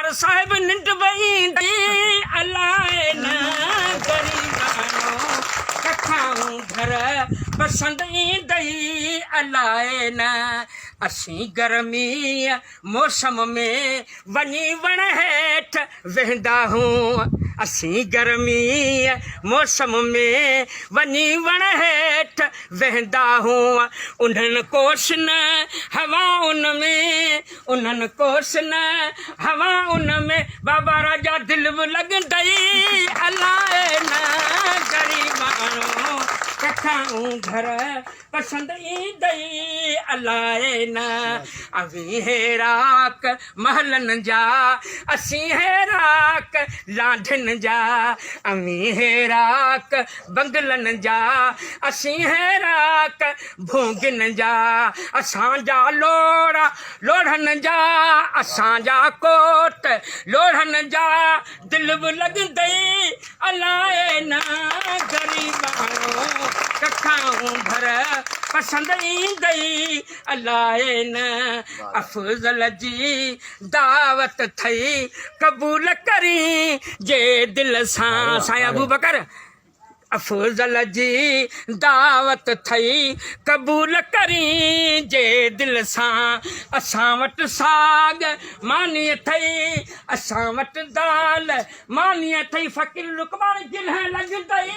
पर साहिब निंड वई अलाए न गरीबानो कखाऊं घर पसंद ईंदई अलाए न असीं गर्मी मौसम में वञी वण हेठि वेंदा हूं असीं गर्मी मौसम में वञी वण हेठि वेंदा हूं उन्हनि कोश न हवा उन में उन्हनि कोश न हवा उन में बाबा राजा दिल बि लॻंदई अलाए न गरीबानो कखाऊं घर पसंद ईंदई अलाए न अवी हेराक महलन जा असीं हेराक लाढन जा अवी हेराक बंगलन जा असीं हेराक भोगिन जा असांजा लोड़ा लोढ़न जा असांजा कोट लोढ़न जा दिल बि लॻंदई अलाए न गरीबानो कखाऊं घर पसंद ईंदई अलाए न अफजल जी दावत थई क़बूल करी जे दिल सां साईं अबू बकर अफजल जी दावत थई क़बूल करी जे दिल सां असां वटि साग मानी अथई असां वटि दाल मानी अथई फ़कीर लुकमान गिलह लॻंदई